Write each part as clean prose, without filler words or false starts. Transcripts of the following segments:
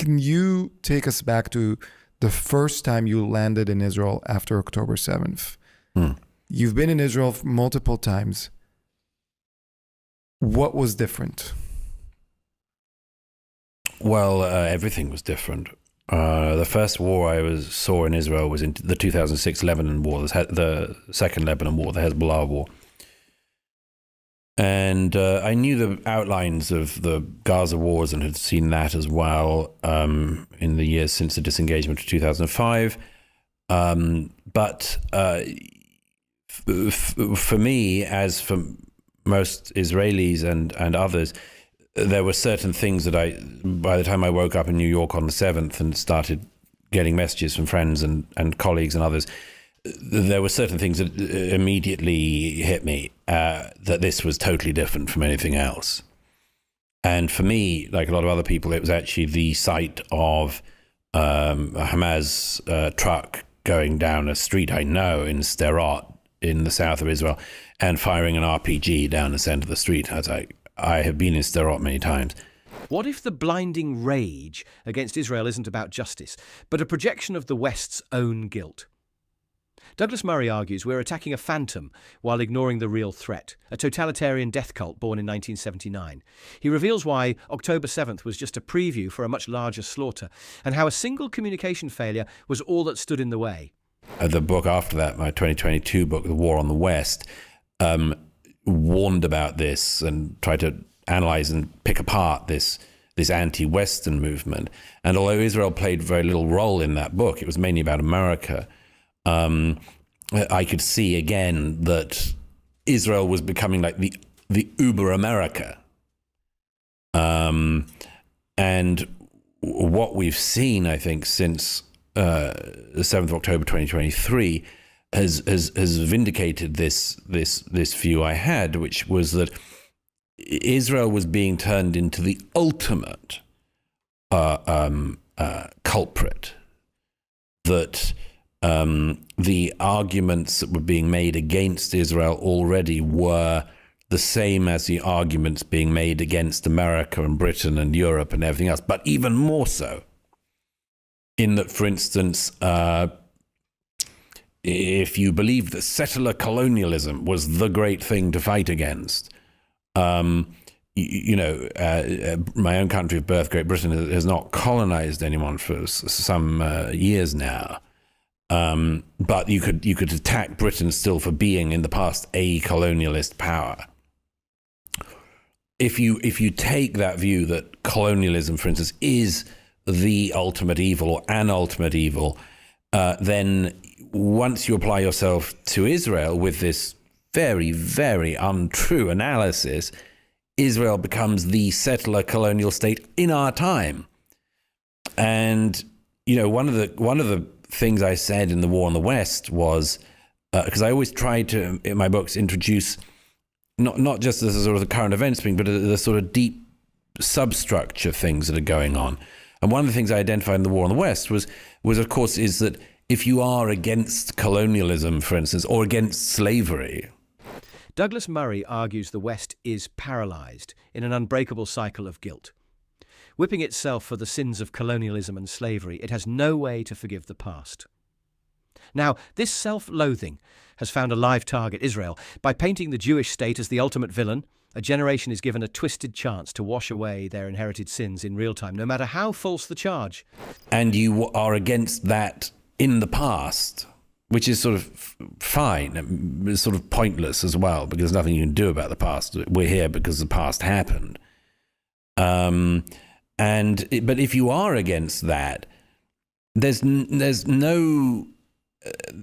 Can you take us back to the first time you landed in Israel after October 7th? You've been in Israel multiple times. What was different? Well, everything was different. The first war I saw in Israel was in the 2006 Lebanon War, the second Lebanon War, the Hezbollah War. And I knew the outlines of the Gaza wars and had seen that as well in the years since the disengagement of 2005. But for me, as for most Israelis and others, there were certain things that by the time I woke up in New York on the 7th and started getting messages from friends and colleagues and others, there were certain things that immediately hit me, that this was totally different from anything else. And for me, like a lot of other people, it was actually the sight of a Hamas truck going down a street I know in Sderot in the south of Israel and firing an RPG down the center of the street. I was like, I have been in Sderot many times. What if the blinding rage against Israel isn't about justice, but a projection of the West's own guilt? Douglas Murray argues we're attacking a phantom while ignoring the real threat, a totalitarian death cult born in 1979. He reveals why October 7th was just a preview for a much larger slaughter, and how a single communication failure was all that stood in the way. The book after that, my 2022 book, The War on the West, warned about this and tried to analyze and pick apart this anti-Western movement. And although Israel played very little role in that book, it was mainly about America. I could see again that Israel was becoming like the Uber America. And what we've seen, I think, since the 7th of October 2023 has vindicated this view I had, which was that Israel was being turned into the ultimate culprit, that the arguments that were being made against Israel already were the same as the arguments being made against America and Britain and Europe and everything else, but even more so. In that, for instance, if you believe that settler colonialism was the great thing to fight against, my own country of birth, Great Britain, has not colonized anyone for some years now. But you could attack Britain still for being in the past a colonialist power. If you take that view that colonialism, for instance, is the ultimate evil or an ultimate evil, then once you apply yourself to Israel with this very, very untrue analysis, Israel becomes the settler colonial state in our time. And one of the things I said in The War on the West was, because I always try to, in my books, introduce not just the sort of the current events thing, but the sort of deep substructure things that are going on. And one of the things I identified in The War on the West was of course, is that if you are against colonialism, for instance, or against slavery. Douglas Murray argues the West is paralyzed in an unbreakable cycle of guilt. Whipping itself for the sins of colonialism and slavery, it has no way to forgive the past. Now, this self-loathing has found a live target, Israel. By painting the Jewish state as the ultimate villain, a generation is given a twisted chance to wash away their inherited sins in real time, no matter how false the charge. And you are against that in the past, which is sort of fine, it's sort of pointless as well, because there's nothing you can do about the past. We're here because the past happened. But if you are against that, there's no,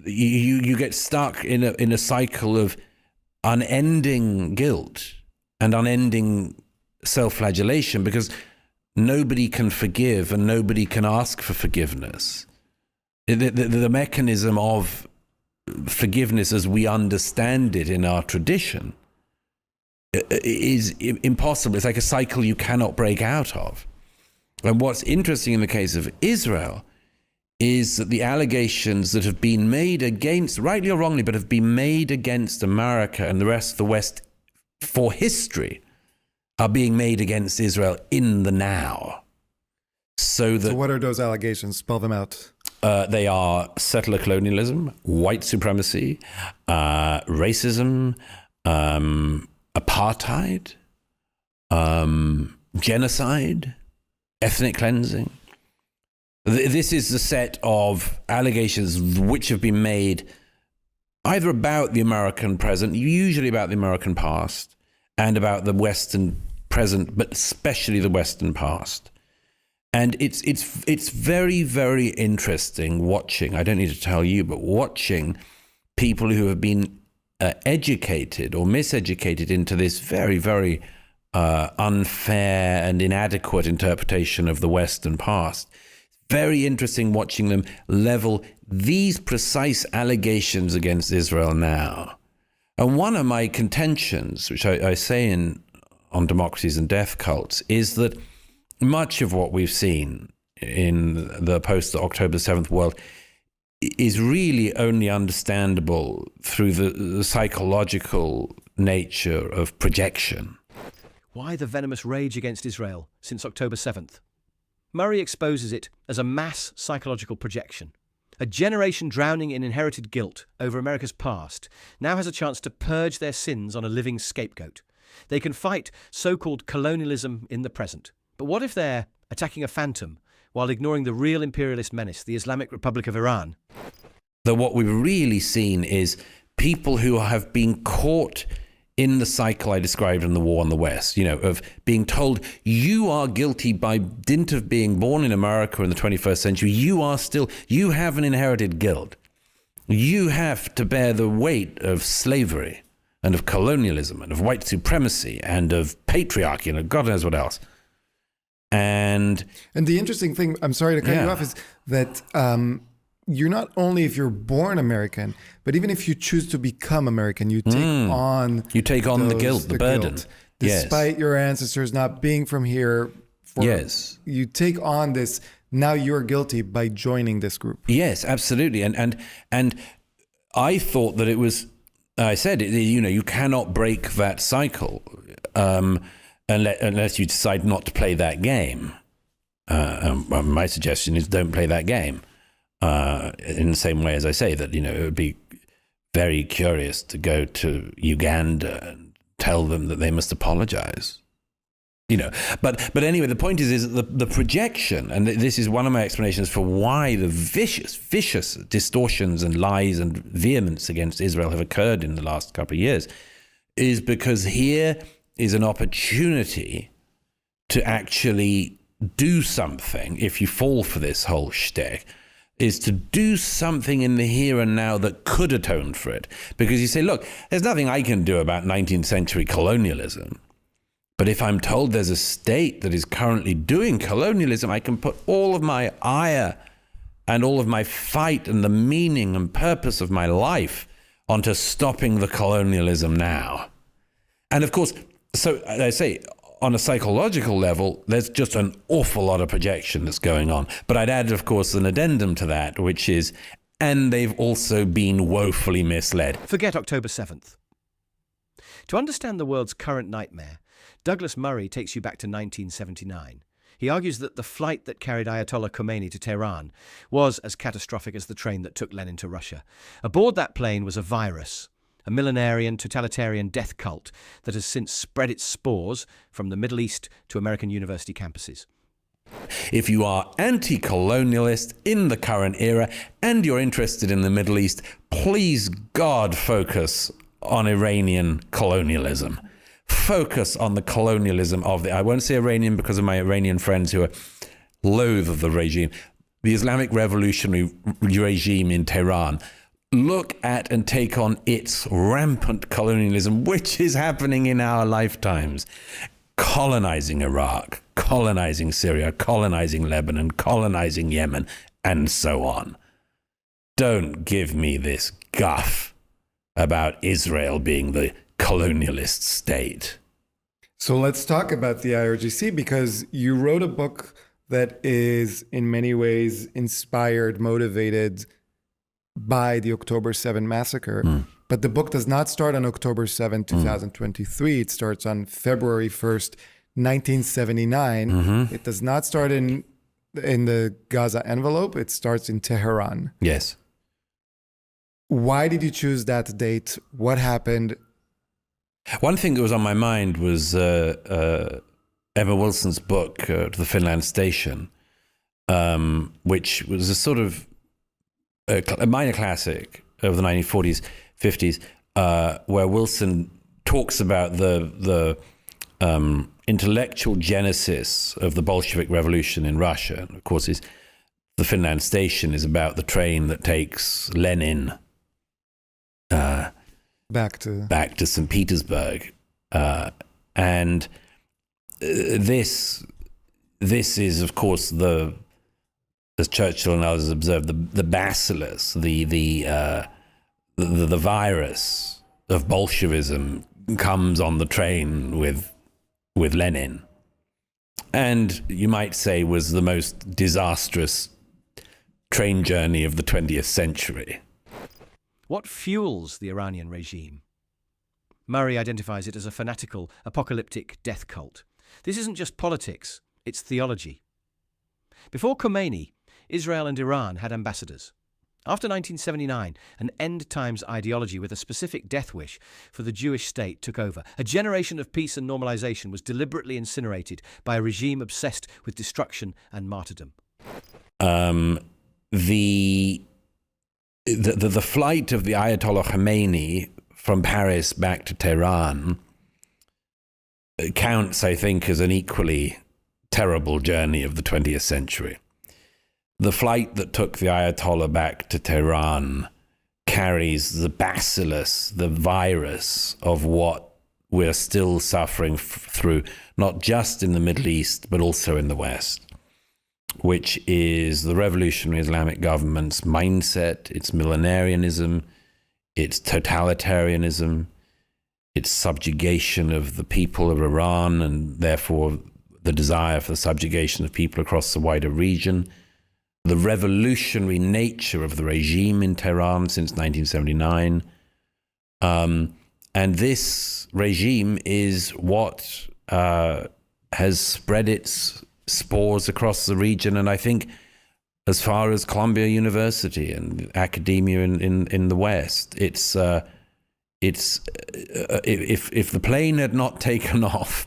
you get stuck in a cycle of unending guilt and unending self-flagellation, because nobody can forgive and nobody can ask for forgiveness. The mechanism of forgiveness as we understand it in our tradition is impossible. It's like a cycle you cannot break out of. And what's interesting in the case of Israel is that the allegations that have been made against, rightly or wrongly, but have been made against America and the rest of the West for history, are being made against Israel in the now. So that So what are those allegations? Spell them out. they are settler colonialism, white supremacy, racism, apartheid, genocide, ethnic cleansing. This is the set of allegations which have been made either about the American present, usually about the American past, and about the Western present, but especially the Western past. And it's very, very interesting watching, I don't need to tell you, but watching people who have been educated or miseducated into this very, very unfair and inadequate interpretation of the Western past. Very interesting watching them level these precise allegations against Israel now. And one of my contentions, which I say on Democracies and Death Cults, is that much of what we've seen in the post-October 7th world is really only understandable through the psychological nature of projection. Why the venomous rage against Israel since October 7th? Murray exposes it as a mass psychological projection. A generation drowning in inherited guilt over America's past now has a chance to purge their sins on a living scapegoat. They can fight so-called colonialism in the present. But what if they're attacking a phantom while ignoring the real imperialist menace, the Islamic Republic of Iran? Though what we've really seen is people who have been caught in the cycle I described in the war on the West, of being told you are guilty by dint of being born in America in the 21st century. You have an inherited guilt. You have to bear the weight of slavery and of colonialism and of white supremacy and of patriarchy and of God knows what else. And the interesting thing, I'm sorry to cut you off, is that you're not only, if you're born American, but even if you choose to become American, you take on the guilt, the burden. Guilt, despite your ancestors not being from here. Yes. You take on this, now you're guilty by joining this group. Yes, absolutely. And I thought that it was, I said, you cannot break that cycle unless you decide not to play that game. My suggestion is don't play that game. In the same way as I say that, it would be very curious to go to Uganda and tell them that they must apologize. But anyway, the point is that the projection, and this is one of my explanations for why the vicious distortions and lies and vehemence against Israel have occurred in the last couple of years, is because here is an opportunity to actually do something, if you fall for this whole shtick, is to do something in the here and now that could atone for it. Because you say, look, there's nothing I can do about 19th century colonialism. But if I'm told there's a state that is currently doing colonialism, I can put all of my ire and all of my fight and the meaning and purpose of my life onto stopping the colonialism now. And of course, so I say, on a psychological level, there's just an awful lot of projection that's going on. But I'd add, of course, an addendum to that, which is, and they've also been woefully misled. Forget October 7th. To understand the world's current nightmare, Douglas Murray takes you back to 1979. He argues that the flight that carried Ayatollah Khomeini to Tehran was as catastrophic as the train that took Lenin to Russia. Aboard that plane was a virus, a millenarian, totalitarian death cult that has since spread its spores from the Middle East to American university campuses. If you are anti-colonialist in the current era and you're interested in the Middle East, please God focus on Iranian colonialism. Focus on the colonialism of I won't say Iranian because of my Iranian friends who are loath of the regime, the Islamic revolutionary regime in Tehran. Look at and take on its rampant colonialism, which is happening in our lifetimes. Colonizing Iraq, colonizing Syria, colonizing Lebanon, colonizing Yemen, and so on. Don't give me this guff about Israel being the colonialist state. So let's talk about the IRGC, because you wrote a book that is in many ways inspired, motivated by the October 7 massacre. But the book does not start on October 7, 2023. It starts on February 1st, 1979. It does not start in in the Gaza envelope, it starts in Tehran. Yes. Why did you choose that date? What happened? One thing that was on my mind was Emma Wilson's book, To the Finland Station, which was a sort of a minor classic of the 1940s, 50s, where Wilson talks about the intellectual genesis of the Bolshevik Revolution in Russia. And of course, the Finland Station is about the train that takes Lenin back to St. Petersburg, and this is, of course, as Churchill and others observed, the bacillus, the virus of Bolshevism comes on the train with Lenin, and you might say was the most disastrous train journey of the 20th century. What fuels the Iranian regime? Murray identifies it as a fanatical, apocalyptic death cult. This isn't just politics, it's theology. Before Khomeini, Israel and Iran had ambassadors. After 1979, an end-times ideology with a specific death wish for the Jewish state took over. A generation of peace and normalization was deliberately incinerated by a regime obsessed with destruction and martyrdom. The flight of the Ayatollah Khomeini from Paris back to Tehran counts, I think, as an equally terrible journey of the 20th century. The flight that took the Ayatollah back to Tehran carries the bacillus, the virus of what we're still suffering through, not just in the Middle East, but also in the West, which is the revolutionary Islamic government's mindset, its millenarianism, its totalitarianism, its subjugation of the people of Iran, and therefore the desire for the subjugation of people across the wider region, the revolutionary nature of the regime in Tehran since 1979. And this regime is what has spread its spores across the region, and I think as far as Columbia University and academia in the West, if the plane had not taken off,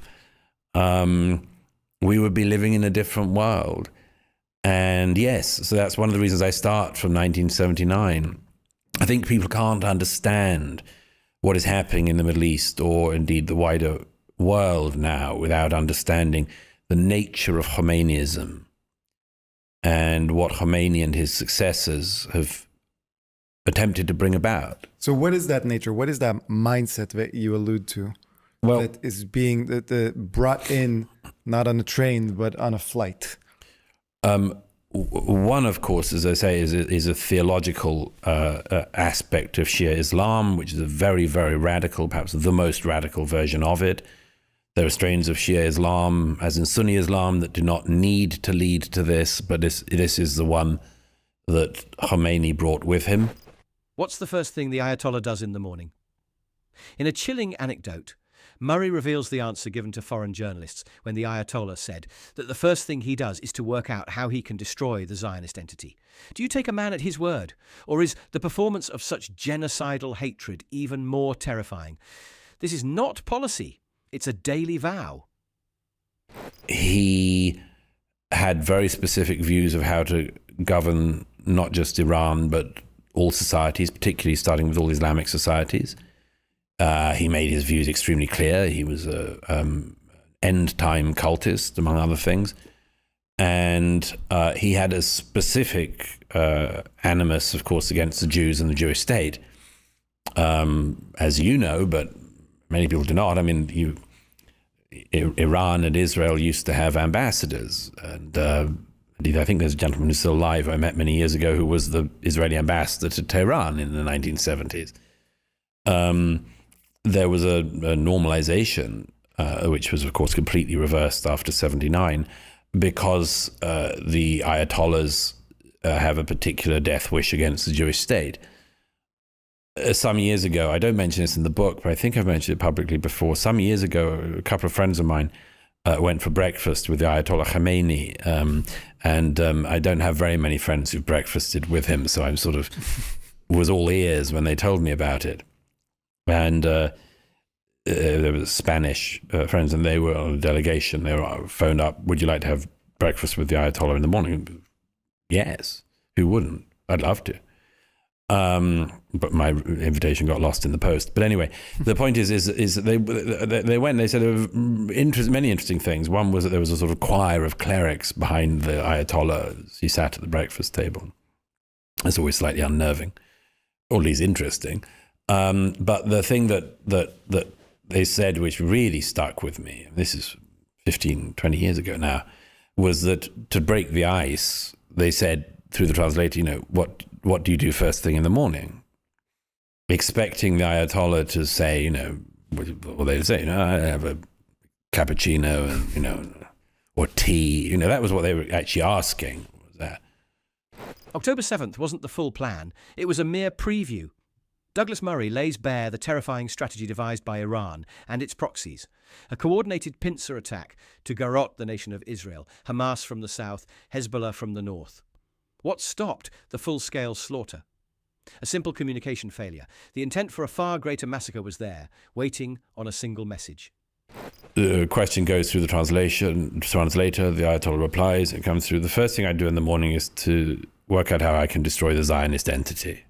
we would be living in a different world. And yes, so that's one of the reasons I start from 1979. I think people can't understand what is happening in the Middle East, or indeed the wider world now, without understanding the nature of Khomeiniism and what Khomeini and his successors have attempted to bring about. So what is that nature? What is that mindset that you allude to? Well, that is being brought in, not on a train, but on a flight? One, of course, as I say, is a theological aspect of Shia Islam, which is a very, very radical, perhaps the most radical version of it. There are strains of Shia Islam, as in Sunni Islam, that do not need to lead to this, but this is the one that Khomeini brought with him. What's the first thing the Ayatollah does in the morning? In a chilling anecdote, Murray reveals the answer given to foreign journalists when the Ayatollah said that the first thing he does is to work out how he can destroy the Zionist entity. Do you take a man at his word? Or is the performance of such genocidal hatred even more terrifying? This is not policy. It's a daily vow. He had very specific views of how to govern not just Iran, but all societies, particularly starting with all Islamic societies. He made his views extremely clear. He was an end-time cultist, among other things. And he had a specific animus, of course, against the Jews and the Jewish state. As you know, but many people do not. I mean, Iran and Israel used to have ambassadors. And indeed, I think there's a gentleman who's still alive I met many years ago who was the Israeli ambassador to Tehran in the 1970s. There was a normalization, which was, of course, completely reversed after 79, because the Ayatollahs have a particular death wish against the Jewish state. Some years ago, I don't mention this in the book, but I think I've mentioned it publicly before. Some years ago, a couple of friends of mine went for breakfast with the Ayatollah Khomeini, And I don't have very many friends who've breakfasted with him, so I'm sort of was all ears when they told me about it. And there was Spanish friends, and they were on a delegation. They were phoned up, would you like to have breakfast with the Ayatollah in the morning? Yes, who wouldn't? I'd love to. But my invitation got lost in the post. But anyway, the point is that they went. They said there were many interesting things. One was that there was a sort of choir of clerics behind the Ayatollah as he sat at the breakfast table. It's always slightly unnerving, or at least interesting. But the thing that they said, which really stuck with me, this is 15, 20 years ago now, was that to break the ice, they said through the translator, what do you do first thing in the morning? Expecting the Ayatollah to say, well, they'd say, I have a cappuccino and, or tea. That was what they were actually asking. Was that October 7th wasn't the full plan. It was a mere preview. Douglas Murray lays bare the terrifying strategy devised by Iran and its proxies. A coordinated pincer attack to garrote the nation of Israel, Hamas from the south, Hezbollah from the north. What stopped the full-scale slaughter? A simple communication failure. The intent for a far greater massacre was there, waiting on a single message. The question goes through the translator, the Ayatollah replies, it comes through. The first thing I do in the morning is to work out how I can destroy the Zionist entity.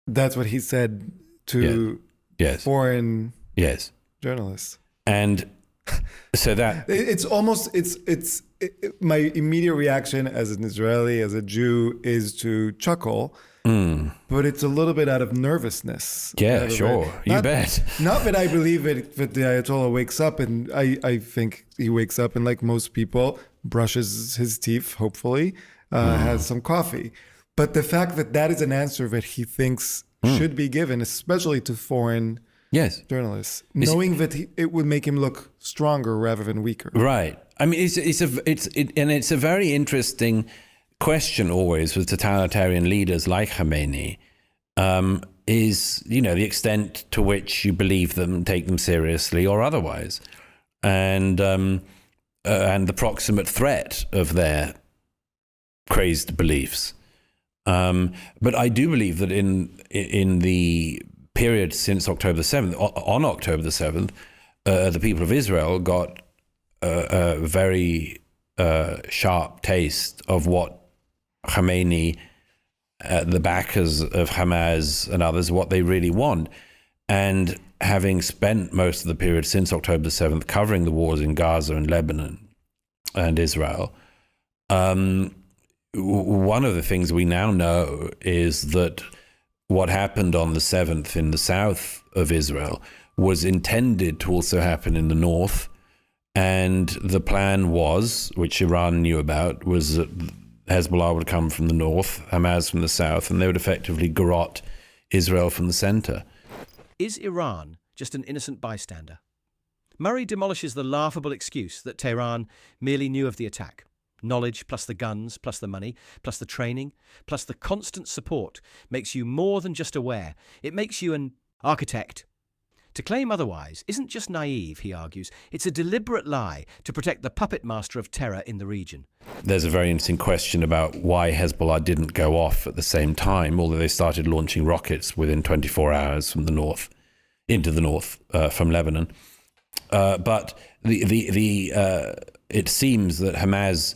That's what he said to foreign journalists. And so that... my immediate reaction as an Israeli, as a Jew, is to chuckle, but it's a little bit out of nervousness. Yeah, sure. You bet. Not that I believe it, that the Ayatollah wakes up, and I think he wakes up and, like most people, brushes his teeth, hopefully, has some coffee. But the fact that that is an answer that he thinks should be given, especially to foreign journalists, knowing that it would make him look stronger rather than weaker. Right. I mean, it's a very interesting question always with totalitarian leaders like Khomeini, is the extent to which you believe them, take them seriously or otherwise, and the proximate threat of their crazed beliefs. But I do believe that in the period since October the 7th, on October the 7th, the people of Israel got a very sharp taste of what Khomeini, the backers of Hamas and others, what they really want. And having spent most of the period since October the 7th covering the wars in Gaza and Lebanon and Israel, one of the things we now know is that what happened on the 7th in the south of Israel was intended to also happen in the north. And the plan was, which Iran knew about, was that Hezbollah would come from the north, Hamas from the south, and they would effectively garrote Israel from the center. Is Iran just an innocent bystander? Murray demolishes the laughable excuse that Tehran merely knew of the attack. Knowledge plus the guns, plus the money, plus the training, plus the constant support makes you more than just aware. It makes you an architect. To claim otherwise isn't just naive, he argues. It's a deliberate lie to protect the puppet master of terror in the region. There's a very interesting question about why Hezbollah didn't go off at the same time, although they started launching rockets within 24 hours from the north, into the north from Lebanon. But it seems that Hamas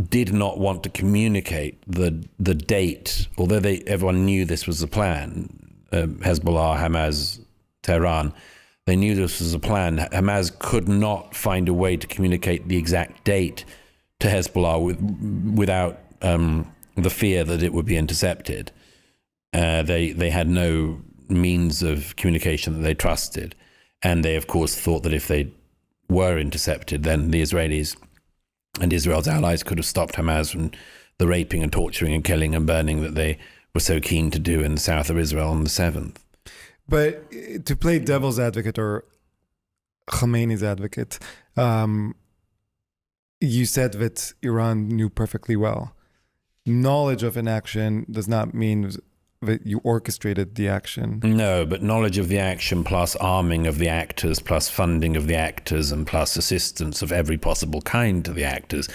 did not want to communicate the date, although everyone knew this was the plan. Hezbollah, Hamas, Tehran, they knew this was a plan. Hamas could not find a way to communicate the exact date to Hezbollah without the fear that it would be intercepted. They had no means of communication that they trusted. And they, of course, thought that if they were intercepted, then the Israelis and Israel's allies could have stopped Hamas from the raping and torturing and killing and burning that they were so keen to do in the south of Israel on the 7th. But to play devil's advocate or Khomeini's advocate, you said that Iran knew perfectly well. Knowledge of an action does not mean that you orchestrated the action. No, but knowledge of the action plus arming of the actors plus funding of the actors and plus assistance of every possible kind to the actors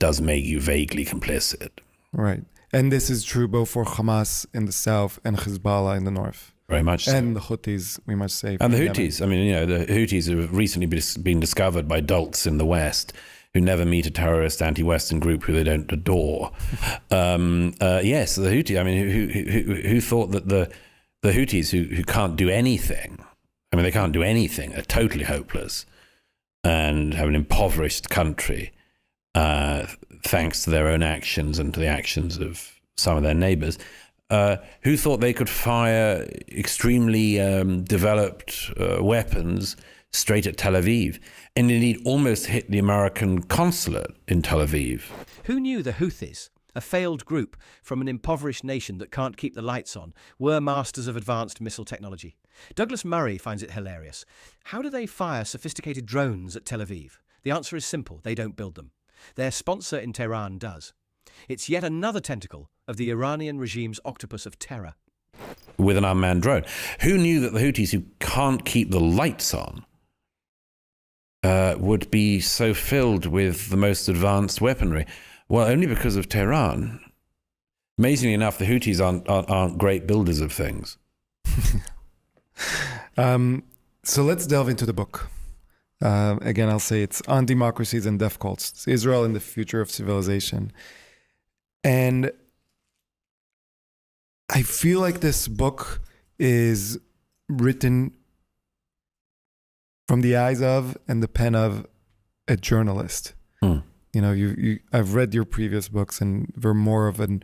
does make you vaguely complicit. Right. And this is true both for Hamas in the south and Hezbollah in the north. Very much so. And the Houthis, we must say. And the from Yemen. Houthis. I mean, the Houthis have recently been discovered by dolts in the West who never meet a terrorist anti-Western group who they don't adore. Yes, the Houthis. I mean, who thought that the Houthis who can't do anything? I mean, they can't do anything. They're totally hopeless and have an impoverished country, thanks to their own actions and to the actions of some of their neighbors. Who thought they could fire extremely developed weapons straight at Tel Aviv, and indeed almost hit the American consulate in Tel Aviv? Who knew the Houthis, a failed group from an impoverished nation that can't keep the lights on, were masters of advanced missile technology? Douglas Murray finds it hilarious. How do they fire sophisticated drones at Tel Aviv? The answer is simple: they don't build them. Their sponsor in Tehran does. It's yet another tentacle of the Iranian regime's octopus of terror. With an unmanned drone. Who knew that the Houthis, who can't keep the lights on, would be so filled with the most advanced weaponry? Well, only because of Tehran. Amazingly enough, the Houthis aren't great builders of things. So let's delve into the book. Again, I'll say it's On Democracies and Death Cults. It's Israel and the Future of Civilization. And I feel like this book is written from the eyes of and the pen of a journalist. You know, I've read your previous books, and they're more of an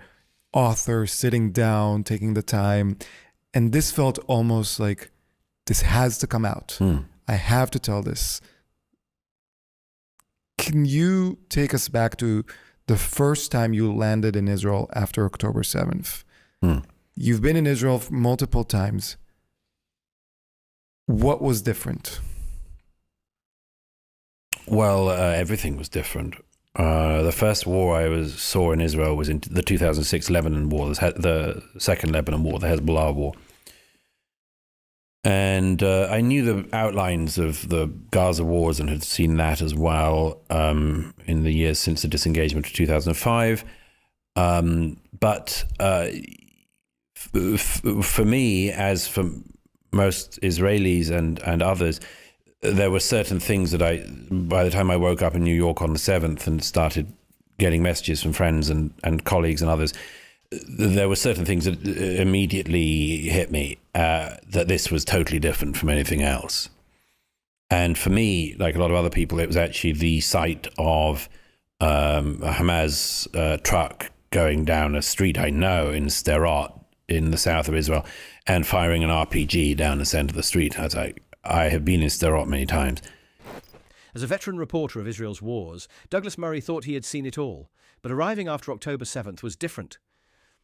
author sitting down, taking the time. And this felt almost like this has to come out. I have to tell this. Can you take us back to the first time you landed in Israel after October 7th? You've been in Israel multiple times. What was different? Well, everything was different. The first war I saw in Israel was in the 2006 Lebanon War, the second Lebanon War, the Hezbollah War. And I knew the outlines of the Gaza wars and had seen that as well in the years since the disengagement of 2005. But for me, as for most Israelis and others, there were certain things that by the time I woke up in New York on the 7th and started getting messages from friends and colleagues and others, there were certain things that immediately hit me, that this was totally different from anything else. And for me, like a lot of other people, it was actually the sight of a Hamas truck going down a street I know in Sderot in the south of Israel and firing an RPG down the center of the street. I was like, I have been in Sderot many times. As a veteran reporter of Israel's wars, Douglas Murray thought he had seen it all. But arriving after October 7th was different.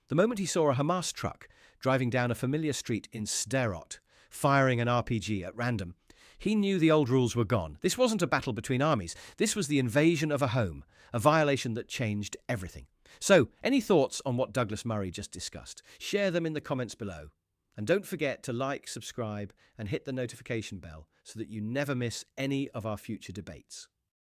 The moment he saw a Hamas truck driving down a familiar street in Sderot, firing an RPG at random, he knew the old rules were gone. This wasn't a battle between armies. This was the invasion of a home, a violation that changed everything. So, any thoughts on what Douglas Murray just discussed? Share them in the comments below. And don't forget to like, subscribe, and hit the notification bell so that you never miss any of our future debates.